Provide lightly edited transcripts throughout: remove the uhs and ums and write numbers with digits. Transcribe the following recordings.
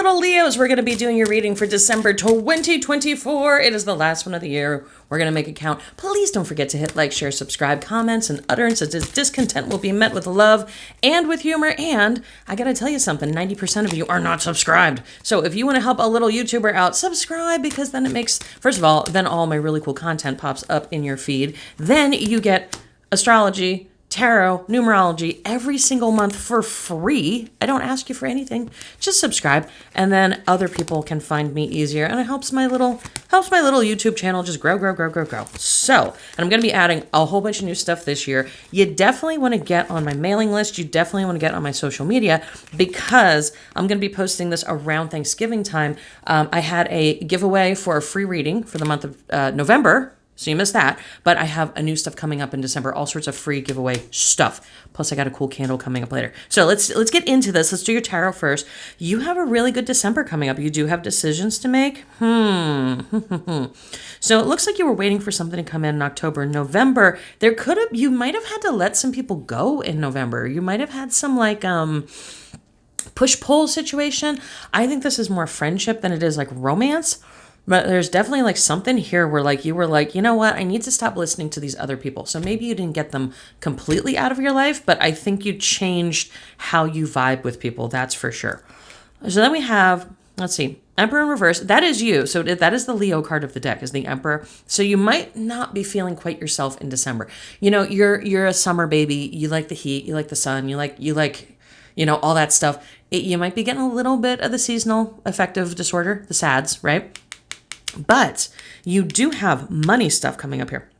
phenomenal Leos. We're going to be doing your reading for December 2024. It is the last one of the year. We're going to make it count. Please don't forget to hit like, share, subscribe, comments, and utterances of discontent will be met with love and with humor. And I got to tell you something, 90% of you are not subscribed. So if you want to help a little YouTuber out, subscribe, because then it makes, first of all, then all my really cool content pops up in your feed. Then you get astrology, tarot, numerology every single month for free. I don't ask you for anything. Just subscribe, and then other people can find me easier, and it helps my little YouTube channel just grow. So, and I'm going to be adding a whole bunch of new stuff this year. You definitely want to get on my mailing list. You definitely want to get on my social media, because I'm going to be posting this around Thanksgiving time. I had a giveaway for a free reading for the month of November. So you missed that, but I have a new stuff coming up in December, all sorts of free giveaway stuff. Plus I got a cool candle coming up later. So let's get into this. Let's do your tarot first. You have a really good December coming up. You do have decisions to make. So it looks like you were waiting for something to come in October, November. You might have had to let some people go in November. You might have had some like, push-pull situation. I think this is more friendship than it is like romance. But there's definitely like something here where like you were like, you know what, I need to stop listening to these other people. So maybe you didn't get them completely out of your life, but I think you changed how you vibe with people. That's for sure. So then we have, let's see, Emperor in reverse. That is you. So that is the Leo card of the deck, is the Emperor. So you might not be feeling quite yourself in December. You know, you're a summer baby. You like the heat. You like the sun. You like, you know, all that stuff. You might be getting a little bit of the seasonal affective disorder, the SADS, right? But you do have money stuff coming up here.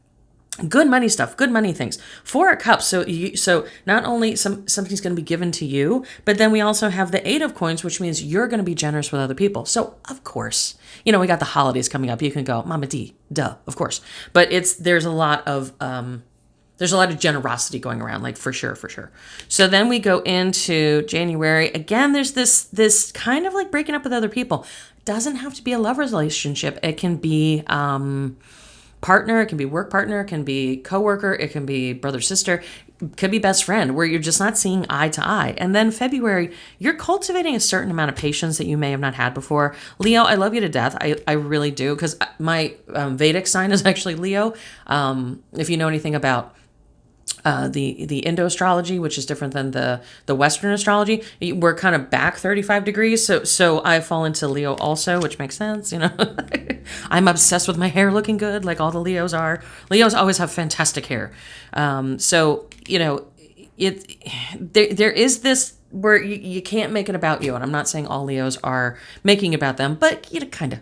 Good money stuff, good money things. Four of Cups. So not only something's going to be given to you, but then we also have the Eight of Coins, which means you're going to be generous with other people. So of course, you know, we got the holidays coming up. You can go, Mama D, duh, of course. But there's a lot of generosity going around, like for sure. So then we go into January. Again, there's this kind of like breaking up with other people. Doesn't have to be a love relationship. It can be partner, it can be work partner, it can be coworker, it can be brother, sister, it could be best friend, where you're just not seeing eye to eye. And then February, you're cultivating a certain amount of patience that you may have not had before. Leo, I love you to death. I really do, because my Vedic sign is actually Leo. If you know anything about the Indo astrology, which is different than the Western astrology, we're kind of back 35 degrees. So I fall into Leo also, which makes sense. You know, I'm obsessed with my hair looking good, like all the Leos are. Leos always have fantastic hair. So you know, there is this where you can't make it about you. And I'm not saying all Leos are making it about them, but you know, kind of.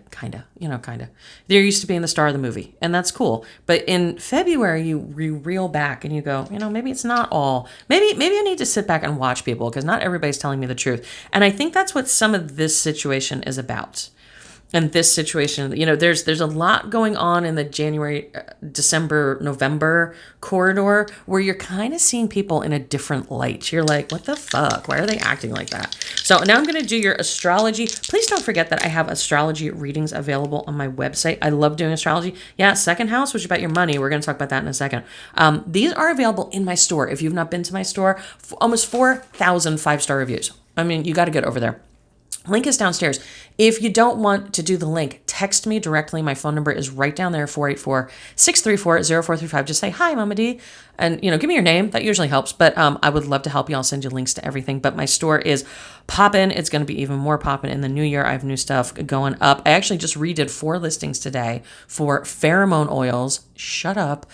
They're used to being the star of the movie, and that's cool. But in February, you reel back and you go, you know, maybe it's not all. Maybe I need to sit back and watch people, because not everybody's telling me the truth. And I think that's what some of this situation is about. And this situation, you know, there's a lot going on in the January, December, November corridor where you're kind of seeing people in a different light. You're like, what the fuck? Why are they acting like that? So now I'm going to do your astrology. Please don't forget that I have astrology readings available on my website. I love doing astrology. Yeah, second house, which is about your money. We're going to talk about that in a second. These are available in my store. If you've not been to my store, almost 4,000 5-star reviews. I mean, you got to get over there. Link is downstairs. If you don't want to do the link, text me directly. My phone number is right down there, 484-634-0435. Just say, hi, Mama D. And, you know, give me your name. That usually helps. But I would love to help you. I'll send you links to everything. But my store is popping. It's going to be even more popping in the new year. I have new stuff going up. I actually just redid 4 listings today for pheromone oils. Shut up.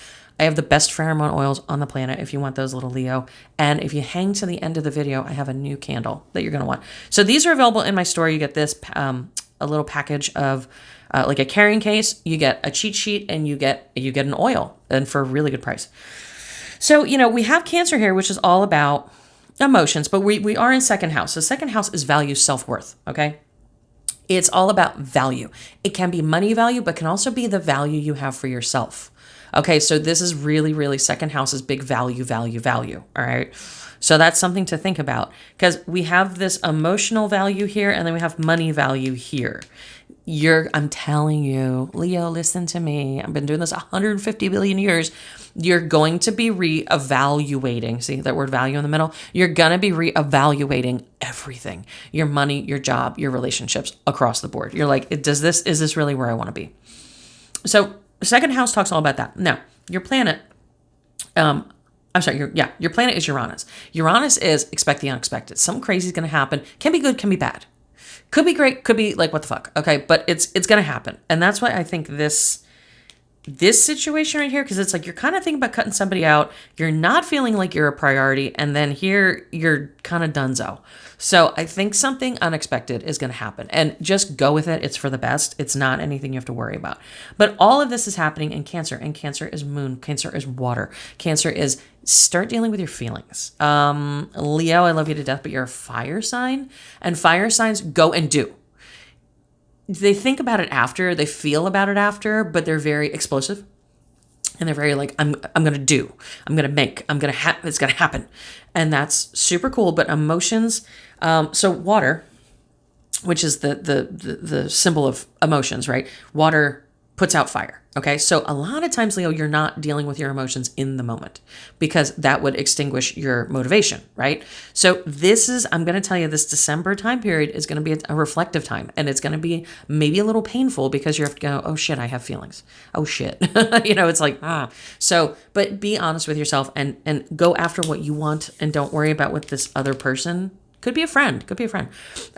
I have the best pheromone oils on the planet if you want those, little Leo. And if you hang to the end of the video, I have a new candle that you're going to want. So these are available in my store. You get this, a little package of like a carrying case. You get a cheat sheet, and you get an oil, and for a really good price. So, you know, we have Cancer here, which is all about emotions, but we are in second house. So second house is value, self-worth. Okay. It's all about value. It can be money value, but can also be the value you have for yourself. Okay, so this is really, really second house is big value. All right. So that's something to think about, because we have this emotional value here and then we have money value here. I'm telling you, Leo, listen to me. I've been doing this 150 billion years. You're going to be reevaluating. See that word value in the middle? You're going to be reevaluating everything. Your money, your job, your relationships across the board. You're like, is this really where I want to be? So second house talks all about that. Now, your planet, your planet is Uranus. Uranus is expect the unexpected. Something crazy is going to happen. Can be good, can be bad. Could be great, could be like, what the fuck? Okay, but it's going to happen. And that's why I think this situation right here, because it's like you're kind of thinking about cutting somebody out. You're not feeling like you're a priority. And then here you're kind of donezo. So I think something unexpected is going to happen. And just go with it. It's for the best. It's not anything you have to worry about. But all of this is happening in Cancer. And Cancer is moon. Cancer is water. Cancer is start dealing with your feelings. Leo, I love you to death, but you're a fire sign. And fire signs go and do. They think about it after, they feel about it after, but they're very explosive. And they're very like, I'm going to do, I'm going to make, it's going to happen. And that's super cool. But emotions, so water, which is the symbol of emotions, right? Water puts out fire. Okay. So a lot of times, Leo, you're not dealing with your emotions in the moment because that would extinguish your motivation, right? So I'm going to tell you, this December time period is going to be a reflective time, and it's going to be maybe a little painful because you have to go, oh shit, I have feelings. Oh shit. It's like, So, but be honest with yourself and go after what you want, and don't worry about what this other person could be a friend.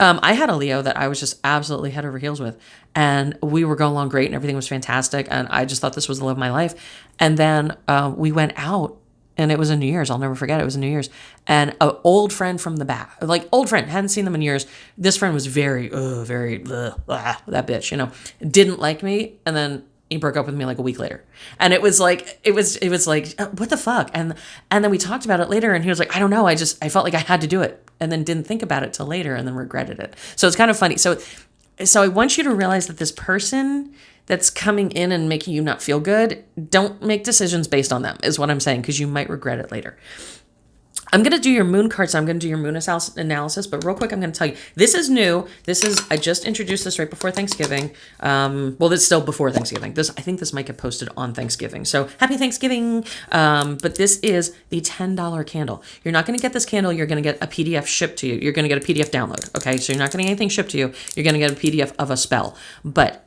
I had a Leo that I was just absolutely head over heels with, and we were going along great and everything was fantastic. And I just thought this was the love of my life. And then we went out, and it was a New Year's. I'll never forget. It was a New Year's, and an old friend from the back, like old friend, hadn't seen them in years. This friend was very that bitch, didn't like me. And then he broke up with me like a week later. And it was like, what the fuck? And then we talked about it later, and he was like, I don't know. I felt like I had to do it, and then didn't think about it till later, and then regretted it. So it's kind of funny. So I want you to realize that this person that's coming in and making you not feel good, don't make decisions based on them, is what I'm saying, because you might regret it later. I'm going to do your moon cards. I'm going to do your moon analysis, but real quick, I'm going to tell you, this is new. I just introduced this right before Thanksgiving. Well, it's still before Thanksgiving. I think this might get posted on Thanksgiving. So happy Thanksgiving. But this is the $10 candle. You're not going to get this candle. You're going to get a PDF shipped to you. You're going to get a PDF download. Okay. So you're not getting anything shipped to you. You're going to get a PDF of a spell. But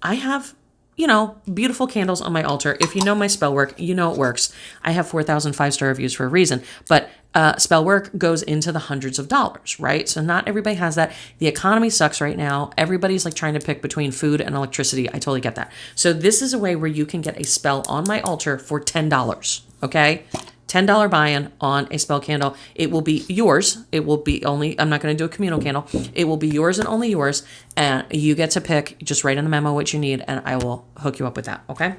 I have beautiful candles on my altar. If you know my spell work, you know it works. I have 4,000 5-star reviews for a reason, but spell work goes into the hundreds of dollars, right? So not everybody has that. The economy sucks right now. Everybody's like trying to pick between food and electricity. I totally get that. So this is a way where you can get a spell on my altar for $10, okay? $10 buy-in on a spell candle. It will be yours. It will be I'm not going to do a communal candle. It will be yours and only yours. And you get to pick, just write in the memo what you need, and I will hook you up with that. Okay.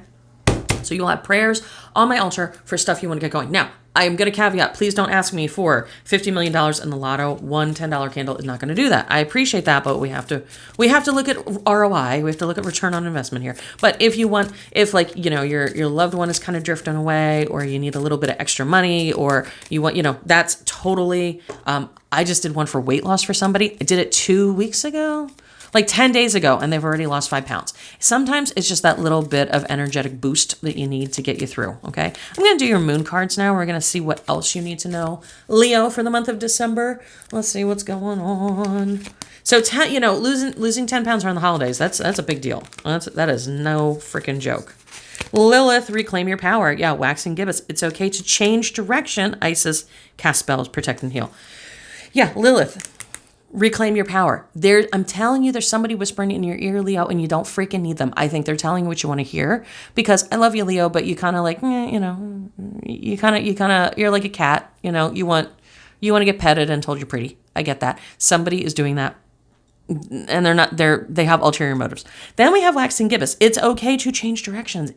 So you'll have prayers on my altar for stuff you want to get going. Now, I am going to caveat, please don't ask me for $50 million in the lotto. One $10 candle is not going to do that. I appreciate that, but we have to look at ROI. We have to look at return on investment here. But if your loved one is kind of drifting away, or you need a little bit of extra money, or you want, that's totally, I just did one for weight loss for somebody. I did it 2 weeks ago. Like 10 days ago, and they've already lost 5 pounds. Sometimes it's just that little bit of energetic boost that you need to get you through, okay? I'm going to do your moon cards now. We're going to see what else you need to know. Leo, for the month of December, let's see what's going on. So, losing 10 pounds around the holidays, that's a big deal. That is no freaking joke. Lilith, reclaim your power. Yeah, wax and gibbous. It's okay to change direction. Isis, cast spells, protect and heal. Yeah, Lilith. Reclaim your power. I'm telling you, there's somebody whispering in your ear, Leo, and you don't freaking need them. I think they're telling you what you want to hear, because I love you, Leo, but you kind of like, you're like a cat, you want to get petted and told you're pretty. I get that. Somebody is doing that, and they have ulterior motives. Then we have wax and gibbous. It's okay to change directions.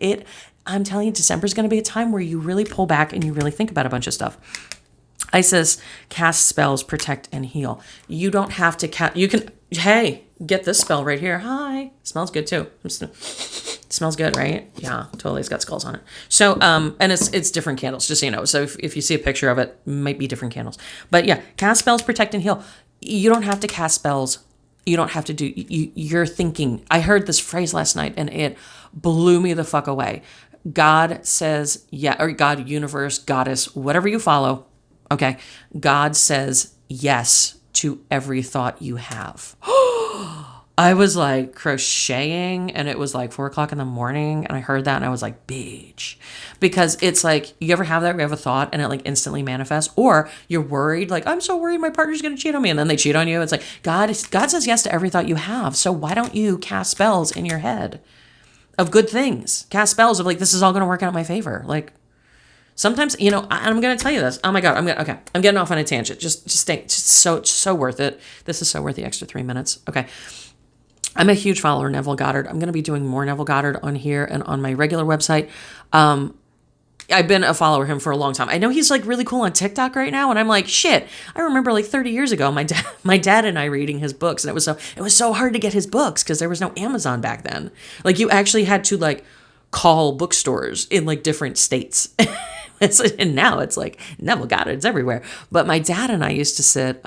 I'm telling you, December is going to be a time where you really pull back and you really think about a bunch of stuff. Isis, cast spells, protect, and heal. You don't have to you can, hey, get this spell right here. Hi. Smells good too. Smells good, right? Yeah, totally. It's got skulls on it. So, and it's different candles, just so you know. So if you see a picture of it might be different candles. But yeah, cast spells, protect, and heal. You don't have to cast spells. You don't have to do, you're thinking. I heard this phrase last night and it blew me the fuck away. God says, yeah, or God, universe, goddess, whatever you follow. Okay. God says yes to every thought you have. I was like crocheting and it was like 4:00 in the morning and I heard that and I was like, bitch. Because it's like, you ever have that? You have a thought and it like instantly manifests, or you're worried, like, I'm so worried my partner's going to cheat on me. And then they cheat on you. It's like, God says yes to every thought you have. So why don't you cast spells in your head of good things? Cast spells of like, this is all going to work out in my favor. Like, sometimes, I'm going to tell you this. Oh my God. I'm getting off on a tangent. Just stay. Just so worth it. This is so worth the extra 3 minutes. Okay. I'm a huge follower of Neville Goddard. I'm going to be doing more Neville Goddard on here and on my regular website. I've been a follower of him for a long time. I know he's like really cool on TikTok right now. And I'm like, shit, I remember like 30 years ago, my dad and I reading his books. And it was so hard to get his books because there was no Amazon back then. Like you actually had to like call bookstores in like different states. And now it's like Neville Goddard's everywhere. But my dad and I used to sit,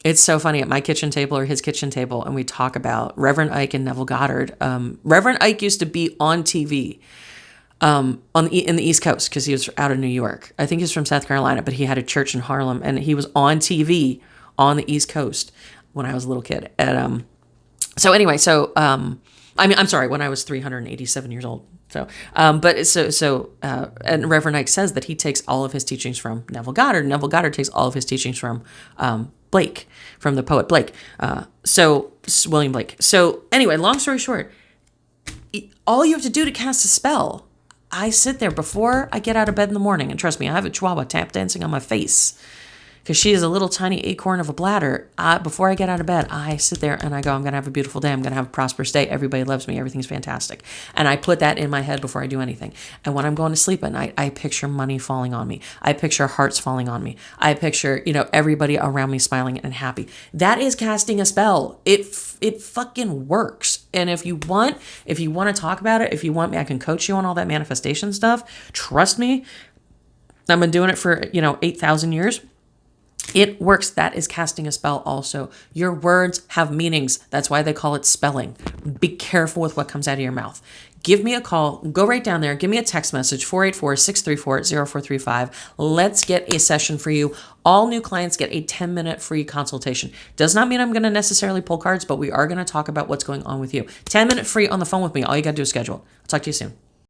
it's so funny, at my kitchen table or his kitchen table, and we talk about Reverend Ike and Neville Goddard. Reverend Ike used to be on TV in the East Coast because he was out of New York. I think he's from South Carolina, but he had a church in Harlem, and he was on TV on the East Coast when I was a little kid. And I'm sorry, when I was 387 years old. And Reverend Ike says that he takes all of his teachings from Neville Goddard. Neville Goddard takes all of his teachings from Blake, from the poet Blake. William Blake. So anyway, long story short, all you have to do to cast a spell, I sit there before I get out of bed in the morning, and trust me, I have a chihuahua tap dancing on my face because she is a little tiny acorn of a bladder. Before I get out of bed, I sit there and I go, I'm going to have a beautiful day. I'm going to have a prosperous day. Everybody loves me. Everything's fantastic. And I put that in my head before I do anything. And when I'm going to sleep at night, I picture money falling on me. I picture hearts falling on me. I picture, everybody around me smiling and happy. That is casting a spell. It fucking works. And if you want to talk about it, if you want me, I can coach you on all that manifestation stuff. Trust me. I've been doing it for, 8,000 years. It works. That is casting a spell also. Your words have meanings. That's why they call it spelling. Be careful with what comes out of your mouth. Give me a call. Go right down there. Give me a text message, 484-634-0435. Let's get a session for you. All new clients get a 10-minute free consultation. Does not mean I'm going to necessarily pull cards, but we are going to talk about what's going on with you. 10-minute free on the phone with me. All you got to do is schedule. I'll talk to you soon.